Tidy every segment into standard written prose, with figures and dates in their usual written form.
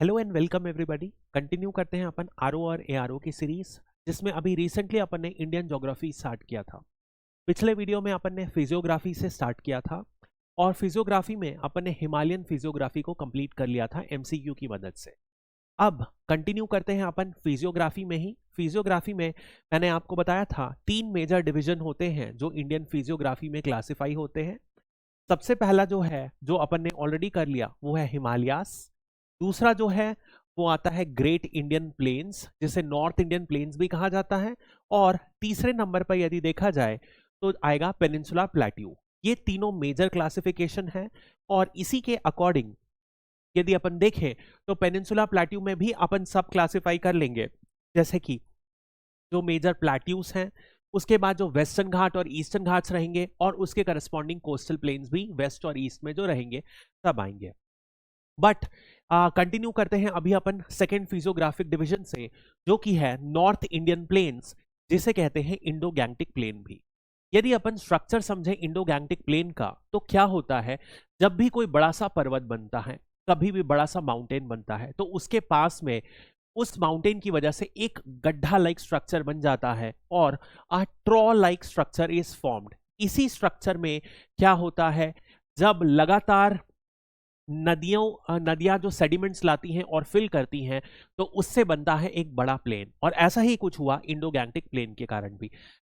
Hello and welcome everybody. Continue करते हैं अपन RO और एआरओ की सीरीज, जिसमें अभी रिसेंटली अपन ने इंडियन ज्योग्राफी स्टार्ट किया था। पिछले वीडियो में अपन ने फिजियोग्राफी से स्टार्ट किया था और फिजियोग्राफी में अपन ने हिमालयन फिजियोग्राफी को कंप्लीट कर लिया था एमसीक्यू की मदद से। अब कंटिन्यू करते हैं अपन फिजियोग्राफी में ही। फिजियोग्राफी में मैंने आपको बताया था 3 मेजर डिवीजन होते हैं जो इंडियन फिजियोग्राफी में क्लासिफाई होते हैं। सबसे पहला जो है, जो अपन ने ऑलरेडी कर लिया, वो है हिमालयास। दूसरा जो है वो आता है ग्रेट इंडियन प्लेन्स, जिसे नॉर्थ इंडियन प्लेन्स भी कहा जाता है। और तीसरे नंबर पर यदि देखा जाए तो आएगा पेनिनसुला प्लेट्यू। ये तीनों मेजर क्लासिफिकेशन है और इसी के अकॉर्डिंग यदि अपन देखें तो पेनिनसुला प्लेट्यू में भी अपन सब क्लासिफाई कर लेंगे, जैसे कि जो मेजर प्लेट्यूज हैं, उसके बाद जो वेस्टर्न घाट और ईस्टर्न घाट्स रहेंगे, और उसके करस्पॉन्डिंग कोस्टल प्लेन्स भी वेस्ट और ईस्ट में जो रहेंगे सब आएंगे। बट कंटिन्यू करते हैं अभी अपन सेकेंड फिजियोग्राफिक डिवीजन से, जो कि है नॉर्थ इंडियन प्लेन्स, जिसे कहते हैं इंडो गैंगटिक प्लेन भी। यदि अपन स्ट्रक्चर समझे इंडो गैंगटिक प्लेन का, तो क्या होता है, जब भी कोई बड़ा सा पर्वत बनता है, कभी भी बड़ा सा माउंटेन बनता है, तो उसके पास में उस माउंटेन की वजह से एक गड्ढा लाइक स्ट्रक्चर बन जाता है और अ ट्रॉ लाइक स्ट्रक्चर इज फॉर्म्ड। इसी स्ट्रक्चर में क्या होता है, जब लगातार नदियां जो सेडिमेंट्स लाती हैं और फिल करती हैं, तो उससे बनता है एक बड़ा प्लेन। और ऐसा ही कुछ हुआ इंडो गैंगटिक प्लेन के कारण भी।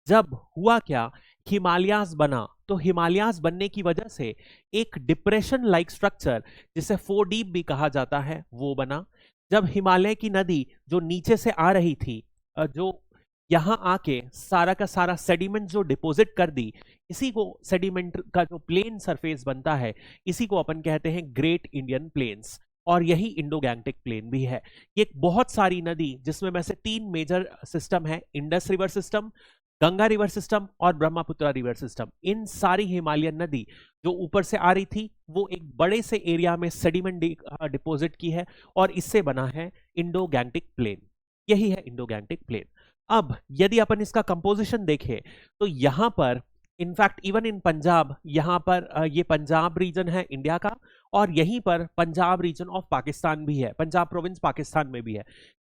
जब हुआ क्या, हिमालयास बना, तो हिमालयास बनने की वजह से एक डिप्रेशन लाइक स्ट्रक्चर, जिसे फोर डीप भी कहा जाता है, वो बना। जब हिमालय की नदी जो नीचे से आ रही थी, जो यहां आके सारा का सारा सेडिमेंट जो डिपॉजिट कर दी, इसी को सेडिमेंट का जो प्लेन सरफेस बनता है, इसी को अपन कहते हैं ग्रेट इंडियन प्लेन्स। और यही इंडो गैंगटिक प्लेन भी है। ये एक बहुत सारी नदी, जिसमें में से 3 मेजर सिस्टम है, Indus river system, Ganga river system और ब्रह्मपुत्र रिवर सिस्टम। इन सारी हिमालयन नदी जो ऊपर से आ रही थी, वो एक बड़े से एरिया में सेडिमेंट डिपॉजिट की है, और इससे बना है इंडो गैंगटिक प्लेन। यही है इंडो गैंगटिक प्लेन। अब यदि अपन इसका कंपोजिशन देखें, तो यहां पर इनफैक्ट इवन इन पंजाब, यहां पर ये पंजाब रीजन है इंडिया का, और यहीं पर पंजाब रीजन ऑफ पाकिस्तान भी है, पंजाब प्रोविंस पाकिस्तान में भी है।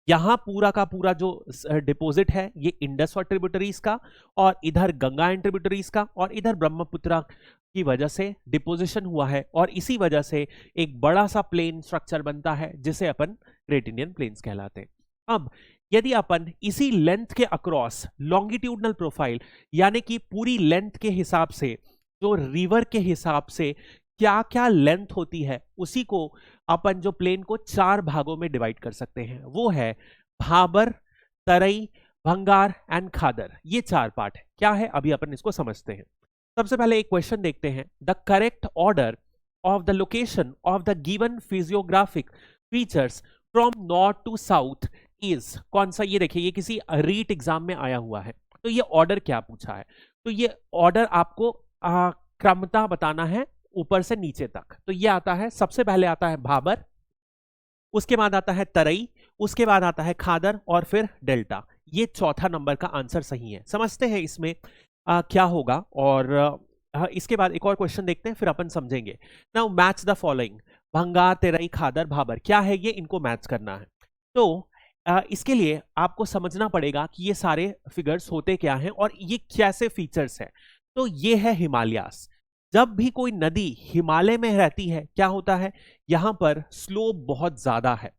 यहां पूरा का पूरा जो डिपॉजिट है, ये इंडस और ट्रिब्यूटरीज का, और इधर गंगा एंड ट्रिब्यूटरीज का, और इधर ब्रह्मपुत्र की वजह से डिपोजिशन हुआ है, और इसी वजह से एक बड़ा सा प्लेन स्ट्रक्चर बनता है, जिसे अपन ग्रेट इंडियन प्लेन्स कहलाते हैं। अब यदि अपन इसी लेंथ के अक्रॉस लॉन्गिट्यूडनल प्रोफाइल, यानी कि पूरी लेंथ के हिसाब से, जो रिवर के हिसाब से क्या क्या लेंथ होती है, उसी को अपन जो प्लेन को 4 भागों में डिवाइड कर सकते हैं। वो है भाबर, तरई, भंगार एंड खादर। ये 4 पार्ट है। क्या है, अभी अपन इसको समझते हैं। सबसे पहले एक क्वेश्चन देखते हैं। The correct order of the location of the given physiographic features from north to south is कौन सा। ये देखिए, ये किसी रीट एग्जाम में आया हुआ है, तो ये ऑर्डर क्या पूछा है। तो ये ऑर्डर आपको क्रमता बताना है ऊपर से नीचे तक। तो ये आता है, सबसे पहले आता है भाबर, उसके बाद आता है तरई, उसके बाद आता है खादर, और फिर डेल्टा। ये चौथा नंबर का आंसर सही है। समझते हैं इसमें क्या होगा, और इसके बाद एक और क्वेश्चन देखते हैं, फिर अपन समझेंगे। Now match the following. भंगार, तेरई, खादर, भाबर, क्या है ये, इनको मैच करना है। तो इसके लिए आपको समझना पड़ेगा कि ये सारे फिगर्स होते क्या हैं और ये कैसे फीचर्स हैं। तो ये है हिमालयास। जब भी कोई नदी हिमालय में रहती है, क्या होता है, यहां पर स्लोप बहुत ज्यादा है।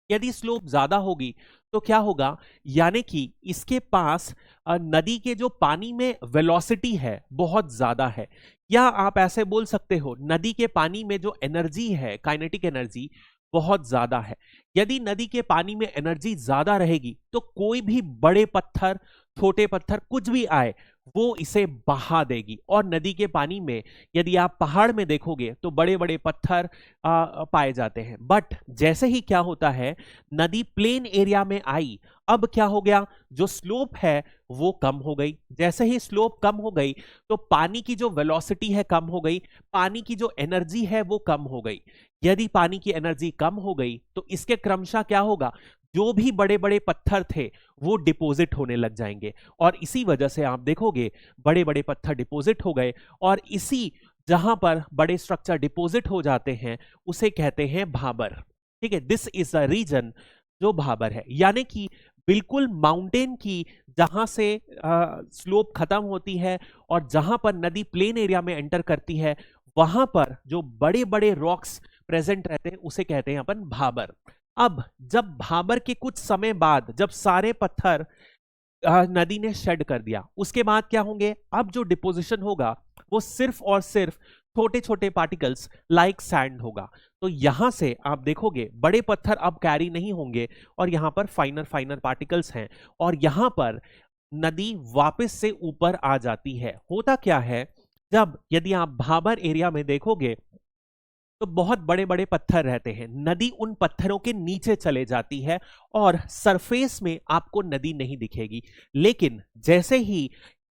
यदि स्लोप ज्यादा होगी तो क्या होगा, यानी कि इसके पास नदी के जो पानी में वेलोसिटी है बहुत ज्यादा है, या आप ऐसे बोल सकते हो नदी के पानी में जो एनर्जी है, काइनेटिक एनर्जी, बहुत ज्यादा है। यदि नदी के पानी में एनर्जी ज्यादा रहेगी, तो कोई भी बड़े पत्थर, छोटे पत्थर, कुछ भी आए, वो इसे बहा देगी। और नदी के पानी में यदि आप पहाड़ में देखोगे तो बड़े बड़े पत्थर पाए जाते हैं। बट जैसे ही क्या होता है, नदी प्लेन एरिया में आई, अब क्या हो गया, जो स्लोप है वो कम हो गई। जैसे ही स्लोप कम हो गई, तो पानी की जो वेलोसिटी है कम हो गई, पानी की जो एनर्जी है वो कम हो गई। यदि पानी की एनर्जी कम हो गई, तो इसके क्रमशः क्या होगा, जो भी बड़े बड़े पत्थर थे वो डिपॉजिट होने लग जाएंगे, और इसी वजह से आप देखोगे बड़े बड़े पत्थर डिपॉजिट हो गए। और इसी जहां पर बड़े स्ट्रक्चर डिपॉजिट हो जाते हैं, उसे कहते हैं भाबर। ठीक है, दिस इज द रीजन जो भाबर है, यानी कि बिल्कुल माउंटेन की जहां से स्लोप खत्म होती है और जहां पर नदी प्लेन एरिया में एंटर करती है, वहां पर जो बड़े बड़े रॉक्स प्रेजेंट रहते हैं उसे कहते हैं अपन भाबर। अब जब भाबर के कुछ समय बाद जब सारे पत्थर नदी ने शेड कर दिया, उसके बाद क्या होंगे, अब जो डिपोजिशन होगा वो सिर्फ और सिर्फ छोटे छोटे पार्टिकल्स लाइक सैंड होगा। तो यहां से आप देखोगे बड़े पत्थर अब कैरी नहीं होंगे और यहां पर फाइनर फाइनर पार्टिकल्स हैं और यहां पर नदी वापस से ऊपर आ जाती है। होता क्या है, जब यदि आप भाबर एरिया में देखोगे तो बहुत बड़े बड़े पत्थर रहते हैं, नदी उन पत्थरों के नीचे चले जाती है और सरफेस में आपको नदी नहीं दिखेगी। लेकिन जैसे ही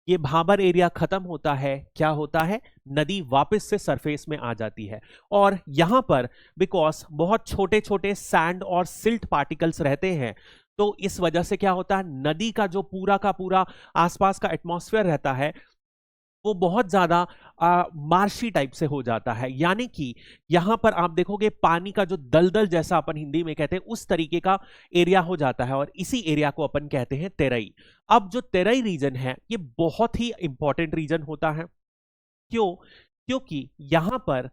ये भाबर एरिया खत्म होता है, क्या होता है, नदी वापस से सरफेस में आ जाती है। और यहां पर बिकॉज बहुत छोटे छोटे सैंड और सिल्ट पार्टिकल्स रहते हैं, तो इस वजह से क्या होता है, नदी का जो पूरा का पूरा आसपास का एटमॉस्फेयर रहता है वो बहुत ज्यादा मार्शी टाइप से हो जाता है। यानी कि यहां पर आप देखोगे पानी का जो दलदल जैसा अपन हिंदी में कहते हैं उस तरीके का एरिया हो जाता है और इसी एरिया को अपन कहते हैं तेरई। अब जो तेरई रीजन है ये बहुत ही इंपॉर्टेंट रीजन होता है। क्यों? क्योंकि यहां पर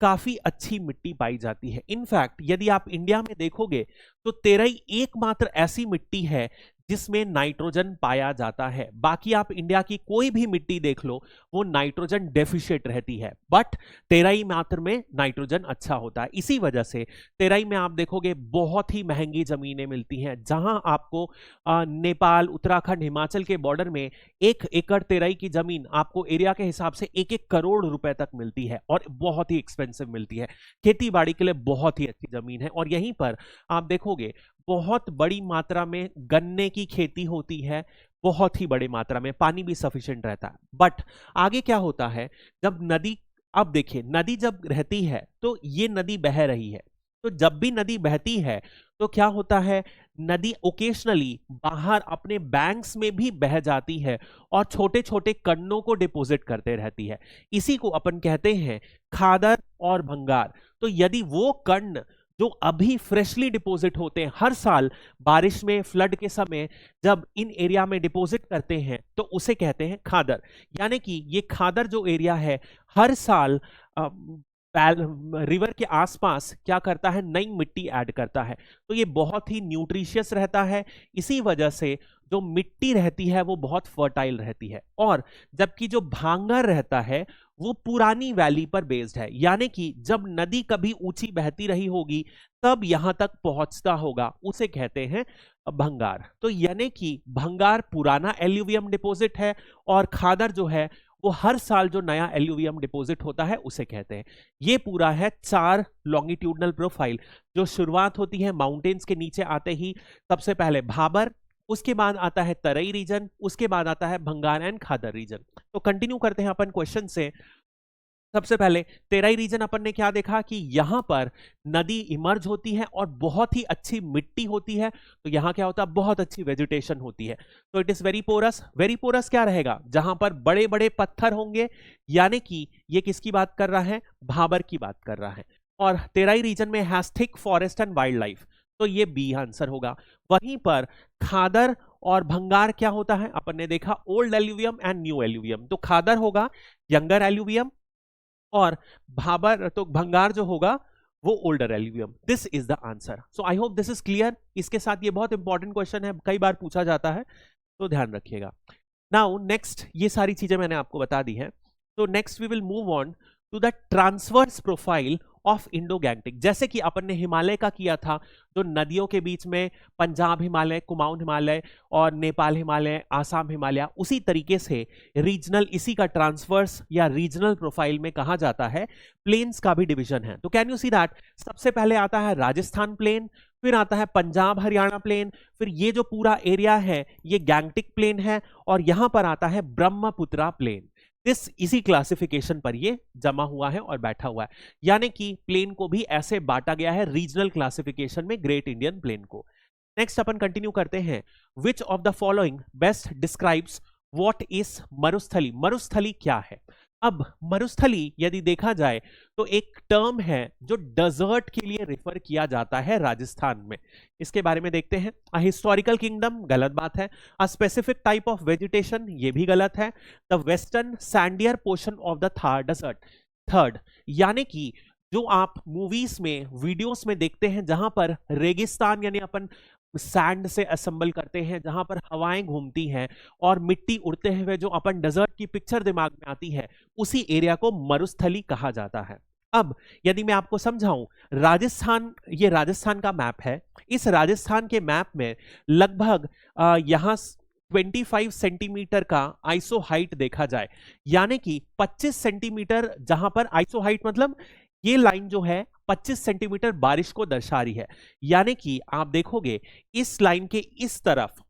काफी अच्छी मिट्टी पाई जाती है। इनफैक्ट यदि आप इंडिया में देखोगे तो तेरई एकमात्र ऐसी मिट्टी है जिसमें नाइट्रोजन पाया जाता है। बाकी आप इंडिया की कोई भी मिट्टी देख लो वो नाइट्रोजन डेफिशिएट रहती है, बट तेरई मात्र में नाइट्रोजन अच्छा होता है। इसी वजह से तेरई में आप देखोगे बहुत ही महंगी जमीनें मिलती हैं, जहां आपको नेपाल, उत्तराखंड, हिमाचल के बॉर्डर में 1 एकड़ तेरई की जमीन आपको एरिया के हिसाब से 1-1 करोड़ रुपए तक मिलती है और बहुत ही एक्सपेंसिव मिलती है। खेती बाड़ी के लिए बहुत ही अच्छी जमीन है और यहीं पर आप देखोगे बहुत बड़ी मात्रा में गन्ने की खेती होती है, बहुत ही बड़ी मात्रा में, पानी भी सफिशिएंट रहता है। बट आगे क्या होता है, जब नदी, अब देखिए नदी जब रहती है तो ये नदी बह रही है, तो जब भी नदी बहती है तो क्या होता है, नदी ओकेशनली बाहर अपने बैंक्स में भी बह जाती है और छोटे छोटे कणों को डिपॉजिट करते रहती है। इसी को अपन कहते हैं खादर और भंगार। तो यदि वो कण जो अभी फ्रेशली डिपॉजिट होते हैं, हर साल बारिश में, फ्लड के समय जब इन एरिया में डिपॉजिट करते हैं तो उसे कहते हैं खादर। यानी कि ये खादर जो एरिया है हर साल रिवर के आसपास क्या करता है, नई मिट्टी ऐड करता है, तो ये बहुत ही न्यूट्रिशियस रहता है। इसी वजह से जो मिट्टी रहती है वो बहुत फर्टाइल रहती है। और जबकि जो भांगर रहता है वो पुरानी वैली पर बेस्ड है, यानी कि जब नदी कभी ऊंची बहती रही होगी तब यहां तक पहुंचता होगा, उसे कहते हैं भंगार। तो यानी कि भंगार पुराना एल्यूवियम डिपॉजिट है और खादर जो है वो हर साल जो नया एल्यूवियम डिपॉजिट होता है उसे कहते हैं। ये पूरा है 4 लॉन्गिट्यूडनल प्रोफाइल। जो शुरुआत होती है माउंटेन्स के नीचे आते ही, सबसे पहले भाबर, उसके बाद आता है तराई रीजन, उसके बाद आता है भंगार एंड खादर रीजन। तो कंटिन्यू करते हैं अपन क्वेश्चन से। सबसे पहले तेराई रीजन अपन ने क्या देखा कि यहां पर नदी इमर्ज होती है और बहुत ही अच्छी मिट्टी होती है, तो यहां क्या होता है, बहुत अच्छी वेजिटेशन होती है। तो it is very porous. Very porous क्या रहेगा, जहां पर बड़े बड़े पत्थर होंगे, यानी कि ये किसकी बात कर रहा है, भाबर की बात कर रहा है। और तेराई रीजन में has thick forest and wild life, तो ये बी आंसर होगा। वहीं पर खादर और भंगार क्या होता है, अपन ने देखा old alluvium and new alluvium, तो खादर होगा यंगर एल्यूवियम और भाबर तो भंगार जो होगा वो older alluvium. This is the answer. So I hope this is clear. इसके साथ ये बहुत इंपॉर्टेंट क्वेश्चन है, कई बार पूछा जाता है, तो ध्यान रखिएगा। नाउ नेक्स्ट, ये सारी चीजें मैंने आपको बता दी हैं, तो next we will move on to the transverse profile of Indo Gangetic. जैसे कि अपन ने हिमालय का किया था, जो नदियों के बीच में पंजाब हिमालय, कुमाऊं हिमालय और नेपाल हिमालय, आसाम हिमालय, उसी तरीके से रीजनल, इसी का ट्रांसवर्स या रीजनल प्रोफाइल में कहा जाता है। प्लेन्स का भी डिवीजन है, तो कैन यू सी दैट, सबसे पहले आता है राजस्थान प्लेन, फिर आता है पंजाब हरियाणा प्लेन, फिर ये जो पूरा एरिया है ये गैंगटिक प्लेन है, और यहां पर आता है ब्रह्मपुत्रा प्लेन। इसी क्लासिफिकेशन पर ये जमा हुआ है और बैठा हुआ है, यानी कि प्लेन को भी ऐसे बांटा गया है रीजनल क्लासिफिकेशन में, ग्रेट इंडियन प्लेन को। नेक्स्ट अपन कंटिन्यू करते हैं। Which of the following best describes what is Marusthali. Marusthali क्या है? अब मरुस्थली यदि देखा जाए तो एक टर्म है जो डेजर्ट के लिए रेफर किया जाता है राजस्थान में। इसके बारे में देखते हैं। अ हिस्टोरिकल किंगडम, गलत बात है। A specific type of vegetation, ये भी गलत है। The western sandier portion of the Thar desert, third, यानी कि जो आप मूवीज में, वीडियोस में देखते हैं जहां पर रेगिस्तान यानी अपन सैंड से असेंबल करते हैं, जहां पर हवाएं घूमती हैं और मिट्टी उड़ते हुए जो अपन डेजर्ट की पिक्चर दिमाग में आती है, उसी एरिया को मरुस्थली कहा जाता है। अब यदि मैं आपको समझाऊं, राजस्थान, ये राजस्थान का मैप है। इस राजस्थान के मैप में लगभग यहां 25 सेंटीमीटर का आइसो हाइट देखा जाए, यानी कि 25 सेंटीमीटर, जहां पर आइसो हाइट मतलब ये लाइन जो है 25 सेंटीमीटर बारिश को दर्शा रही है। यानी कि आप देखोगे इस लाइन के इस तरफ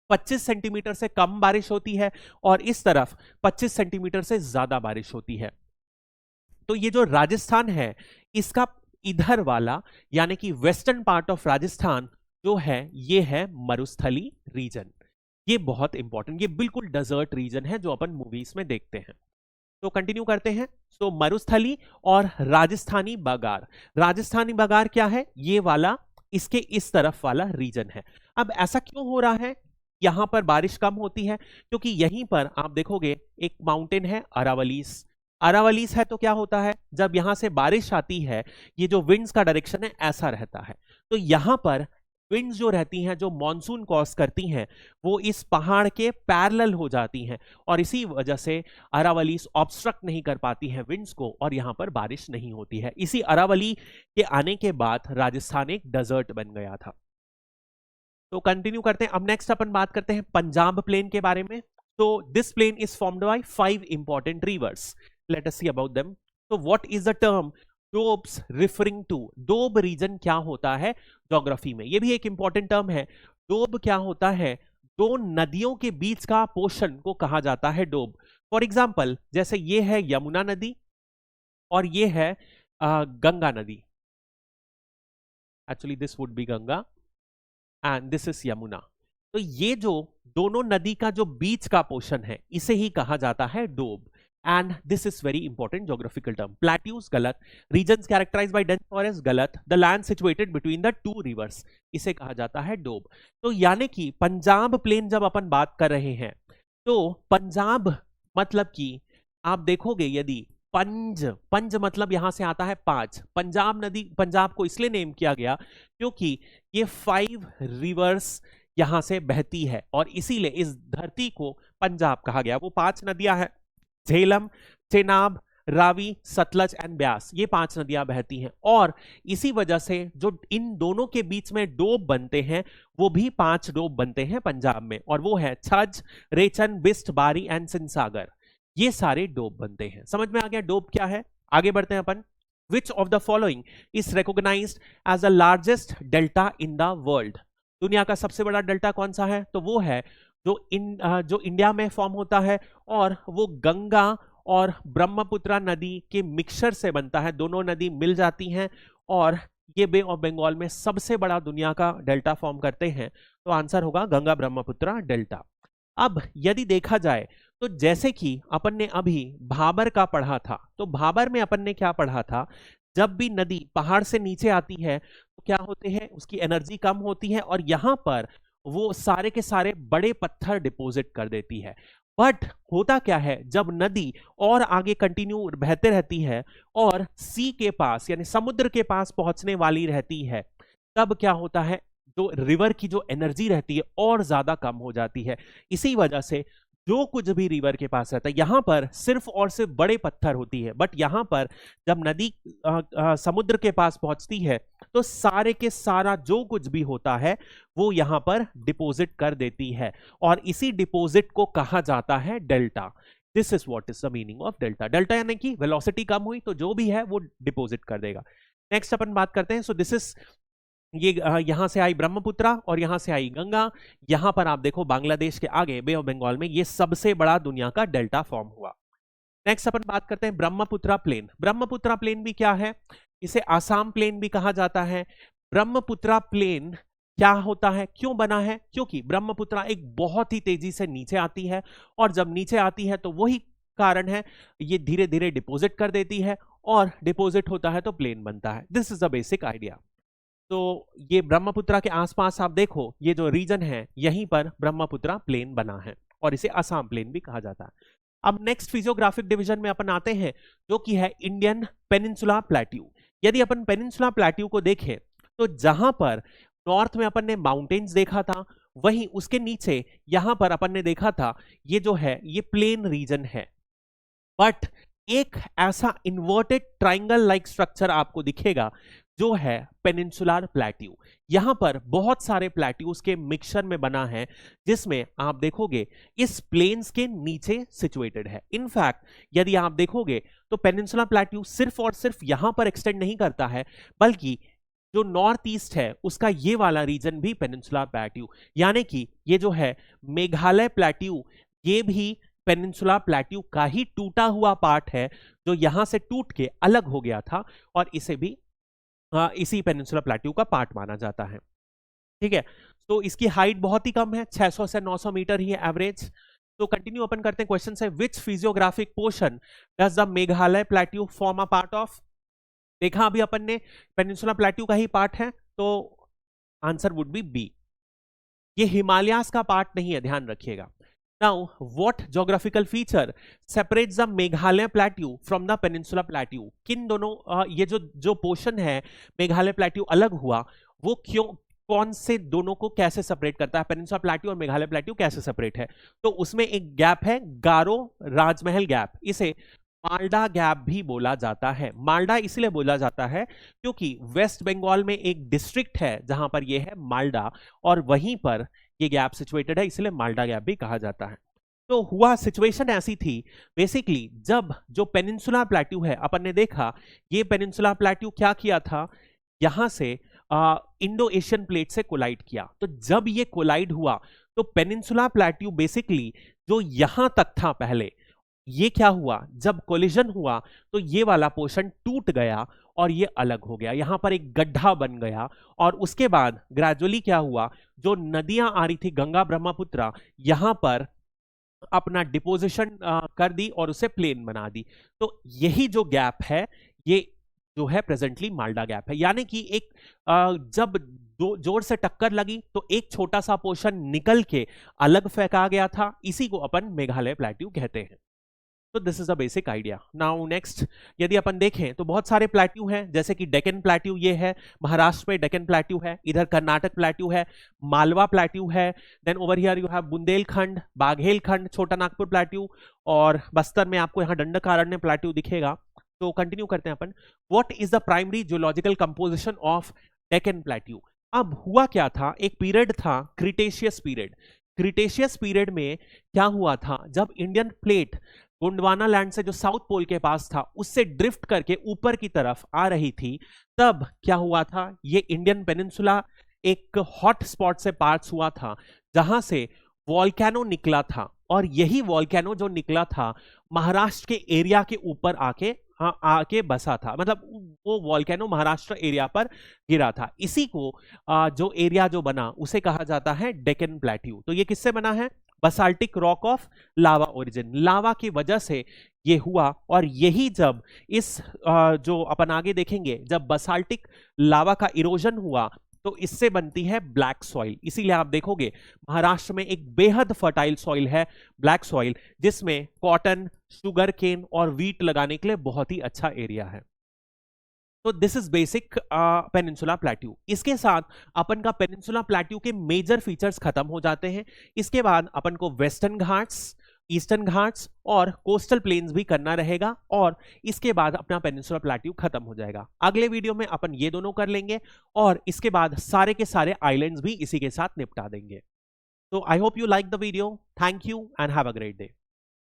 25 सेंटीमीटर से कम बारिश होती है और इस तरफ 25 सेंटीमीटर से ज्यादा बारिश होती है। तो ये जो राजस्थान है, इसका इधर वाला यानी कि वेस्टर्न पार्ट ऑफ राजस्थान जो है, ये है मरुस्थली रीजन। ये बहुत इंपॉर्टेंट, ये बिल्कुल डेजर्ट रीजन है जो अपन मूवीज में देखते हैं। तो कंटिन्यू करते हैं। तो मरुस्थली और राजस्थानी बगार, राजस्थानी बगार क्या है? ये वाला, इसके इस तरफ वाला रीजन है। अब ऐसा क्यों हो रहा है? यहां पर बारिश कम होती है क्योंकि यहीं पर आप देखोगे एक माउंटेन है अरावलीज। अरावलीज है तो क्या होता है, जब यहां से बारिश आती है, ये जो विंड्स का डायरेक्शन है ऐसा रहता है, तो यहां पर विंड्स जो रहती हैं, जो मॉनसून कॉज करती हैं, वो इस पहाड़ के पैरेलल हो जाती हैं और इसी वजह से अरावलीज ऑब्स्ट्रक्ट नहीं कर पाती हैं विंड्स को और यहां पर बारिश नहीं होती है। इसी अरावली के आने के बाद राजस्थान एक डेजर्ट बन गया था। तो कंटिन्यू करते हैं। अब नेक्स्ट अपन बात करते हैं पंजाब प्लेन के बारे में। तो this plain is formed by 5 important rivers. Let us see about them. तो what is the term doabs referring to? Doab region क्या होता है ज्योग्राफी में? ये भी एक इंपॉर्टेंट टर्म है। डोब क्या होता है? दो नदियों के बीच का पोर्शन को कहा जाता है डोब। फॉर एग्जाम्पल, जैसे ये है यमुना नदी और ये है गंगा नदी। Actually this would be Ganga and this is Yamuna. तो ये जो दोनों नदी का जो बीच का पोर्शन है, इसे ही कहा जाता है doab. And this is very important geographical term. Plateaus, गलत। Regions characterized by dense forest, गलत। The land situated between the two rivers, इसे कहा जाता है डोब। तो यानी कि पंजाब प्लेन जब अपन बात कर रहे हैं, तो पंजाब मतलब कि आप देखोगे यदि पंज, पंज मतलब यहां से आता है 5। पंजाब नदी, पंजाब को इसलिए नेम किया गया क्योंकि ये 5 रिवर्स यहां से बहती है और इसीलिए इस धरती को पंजाब कहा गया। वो 5 नदियां हैं, झेलम, चेनाब, रावी, सतलज एंड ब्यास, ये 5 नदियां बहती हैं और इसी वजह से जो इन दोनों के बीच में डोब बनते हैं, वो भी 5 डोब बनते हैं पंजाब में, और वो है छज, रेचन, बिस्ट, बारी एंड सिंसागर। ये सारे डोब बनते हैं। समझ में आ गया डोब क्या है? आगे बढ़ते हैं अपन। Which of the following is recognized as the largest delta in the world? दुनिया का सबसे बड़ा डेल्टा कौन सा है? तो वो है जो इंडिया में फॉर्म होता है और वो गंगा और ब्रह्मपुत्र नदी के मिक्सचर से बनता है। दोनों नदी मिल जाती हैं और ये बे ऑफ बंगाल में सबसे बड़ा दुनिया का डेल्टा फॉर्म करते हैं। तो आंसर होगा गंगा ब्रह्मपुत्र डेल्टा। अब यदि देखा जाए तो जैसे कि अपन ने अभी भाबर का पढ़ा था, तो भाबर में अपन ने क्या पढ़ा था? जब भी नदी पहाड़ से नीचे आती है तो क्या होते हैं, उसकी एनर्जी कम होती है और यहां पर वो सारे के सारे बड़े पत्थर डिपॉजिट कर देती है। बट होता क्या है, जब नदी और आगे कंटिन्यू बहते रहती है और सी के पास यानी समुद्र के पास पहुंचने वाली रहती है, तब क्या होता है, जो रिवर की जो एनर्जी रहती है और ज्यादा कम हो जाती है। इसी वजह से जो कुछ भी रिवर के पास रहता है, यहां पर सिर्फ और सिर्फ बड़े पत्थर होती है, बट यहां पर जब नदी समुद्र के पास पहुंचती है तो सारे के सारा जो कुछ भी होता है वो यहां पर डिपॉजिट कर देती है और इसी डिपॉजिट को कहा जाता है delta. This is what is the meaning of delta. Delta यानी कि वेलोसिटी कम हुई तो जो भी है वो डिपॉजिट कर देगा। नेक्स्ट अपन बात करते हैं। सो दिस इज, ये यहां से आई ब्रह्मपुत्र और यहां से आई गंगा। यहां पर आप देखो बांग्लादेश के आगे बे ऑफ बंगाल में ये सबसे बड़ा दुनिया का डेल्टा फॉर्म हुआ। नेक्स्ट अपन बात करते हैं ब्रह्मपुत्र प्लेन। ब्रह्मपुत्र प्लेन भी क्या है? इसे आसाम प्लेन भी कहा जाता है। ब्रह्मपुत्र प्लेन क्या होता है, क्यों बना है? क्योंकि ब्रह्मपुत्र एक बहुत ही तेजी से नीचे आती है और जब नीचे आती है तो वही कारण है, ये धीरे धीरे डिपॉजिट कर देती है और डिपॉजिट होता है तो प्लेन बनता है। This is the basic idea. तो ये ब्रह्मपुत्रा के आसपास आप देखो, ये जो रीजन है यहीं पर ब्रह्मपुत्रा प्लेन बना है और इसे असम प्लेन भी कहा जाता है। अब नेक्स्ट फिजियोग्राफिक डिवीजन में अपन आते हैं, जो कि है इंडियन पेनिनसुला प्लेट्यू। यदि अपन पेनिनसुला प्लेट्यू को देखें तो जहां पर नॉर्थ में अपन ने माउंटेन्स देखा था, वहीं उसके नीचे यहां पर अपन ने देखा था ये जो है ये प्लेन रीजन है। बट एक ऐसा इन्वर्टेड ट्राइंगल लाइक स्ट्रक्चर आपको दिखेगा जो है पेनिनसुलर प्लेट्यू। यहां पर बहुत सारे प्लेट्यूज के मिक्सचर में बना है, जिसमें आप देखोगे इस प्लेन्स के नीचे सिचुएटेड है। इनफैक्ट यदि आप देखोगे तो पेनिनसुलर प्लेट्यू सिर्फ और सिर्फ यहां पर एक्सटेंड नहीं करता है, बल्कि जो नॉर्थ ईस्ट है उसका ये वाला रीजन भी पेनिनसुलर प्लेट्यू, यानी कि ये जो है मेघालय प्लेट्यू, ये भी पेनिनसुलर प्लेट्यू का ही टूटा हुआ पार्ट है, जो यहां से टूट के अलग हो गया था और इसे भी इसी पेनिनसुलर प्लेट्यू का पार्ट माना जाता है। ठीक है, तो इसकी हाइट बहुत ही कम है, 600 से 900 मीटर ही है एवरेज। तो कंटिन्यू अपन करते हैं क्वेश्चन से, which physiographic portion does the Meghalaya plateau form a part of. देखा अभी अपन ने पेनिनसुलर प्लेट्यू का ही पार्ट है, तो आंसर वुड बी बी। ये हिमालयास का पार्ट नहीं है, ध्यान रखिएगा। Now what geographical feature separates the Meghalaya plateau from the peninsular plateau. किन दोनों ये जो पोर्शन है मेघालय प्लेट्यू अलग हुआ, वो क्यों, कौन से दोनों को कैसे सेपरेट करता है, पेनिनसुलर प्लेट्यू और मेघालय प्लेट्यू कैसे सेपरेट है। तो उसमें एक गैप है गारो राजमहल गैप, इसे माल्डा गैप भी बोला जाता है। माल्डा इसलिए बोला जाता है क्योंकि वेस्ट बंगाल में एक डिस्ट्रिक्ट है जहां पर यह है माल्डा, और वहीं पर ये गैप सिचुएटेड है, इसलिए माल्डा गैप भी कहा जाता है। तो हुआ सिचुएशन ऐसी थी बेसिकली, जब जो पेनिनसुलर प्लेट्यू है अपन ने देखा, ये पेनिनसुलर प्लेट्यू क्या किया था, यहां से इंडो एशियन प्लेट से कोलाइड किया। तो जब ये कोलाइड हुआ तो पेनिनसुलर प्लेट्यू बेसिकली जो यहां तक था पहले, ये क्या हुआ, जब कोलिजन हुआ तो ये वाला पोर्शन टूट गया और ये अलग हो गया, यहां पर एक गड्ढा बन गया। और उसके बाद ग्रेजुअली क्या हुआ, जो नदियां आ रही थी गंगा ब्रह्मपुत्र, यहां पर अपना डिपोजिशन कर दी और उसे प्लेन बना दी। तो यही जो गैप है ये जो है प्रेजेंटली माल्डा गैप है, यानी कि एक जब दो जोर से टक्कर लगी तो एक छोटा सा पोर्शन निकल के अलग फेंका गया था, इसी को अपन मेघालय प्लेट्यू कहते हैं। तो this is the basic idea. Now next यदि अपन देखें तो बहुत सारे प्लेट्यू हैं, जैसे कि डेक्कन प्लेट्यू, ये है महाराष्ट्र में डेक्कन प्लेट्यू है, इधर कर्नाटक प्लेट्यू है, मालवा प्लेट्यू है, then over here you have Bundelkhand, Baghelkhand, Chota Nagpur plateau, और बस्तर में आपको यहाँ दंडकारण्य प्लेट्यू दिखेगा। तो कंटिन्यू करते हैं अपन, what is the primary geological composition of Deccan plateau. अब हुआ क्या था, एक पीरियड था क्रिटेशियस पीरियड। क्रिटेशियस पीरियड में क्या हुआ था, जब इंडियन प्लेट गोंडवाना लैंड से जो साउथ पोल के पास था उससे ड्रिफ्ट करके ऊपर की तरफ आ रही थी, तब क्या हुआ था, ये इंडियन पेनिनसुला एक हॉट स्पॉट से पास हुआ था, जहां से वॉल्केनो निकला था, और यही वॉल्केनो जो निकला था महाराष्ट्र के एरिया के ऊपर आके बसा था, मतलब वो वॉल्केनो महाराष्ट्र एरिया पर गिरा था। इसी को जो एरिया जो बना उसे कहा जाता है डेक्कन प्लेट्यू। तो ये किससे बना है, basaltic rock of lava origin, lava की वजह से ये हुआ। और यही जब इस जो अपन आगे देखेंगे, जब बसाल्टिक लावा का इरोजन हुआ तो इससे बनती है ब्लैक सॉइल। इसीलिए आप देखोगे महाराष्ट्र में एक बेहद फर्टाइल सॉइल है ब्लैक सॉइल, जिसमें कॉटन, शुगर केन और व्हीट लगाने के लिए बहुत ही अच्छा एरिया है। तो this is basic peninsula plateau. इसके साथ अपन का पेनिनसुला प्लेट्यू के मेजर फीचर्स खत्म हो जाते हैं। इसके बाद अपन को वेस्टर्न घाट्स, ईस्टर्न घाट्स और कोस्टल प्लेन्स भी करना रहेगा, और इसके बाद अपना पेनिनसुला प्लेट्यू खत्म हो जाएगा। अगले वीडियो में अपन ये दोनों कर लेंगे और इसके बाद सारे के सारे आइलैंड्स भी इसी के साथ निपटा देंगे। तो I hope you like the video. Thank you and have a great day.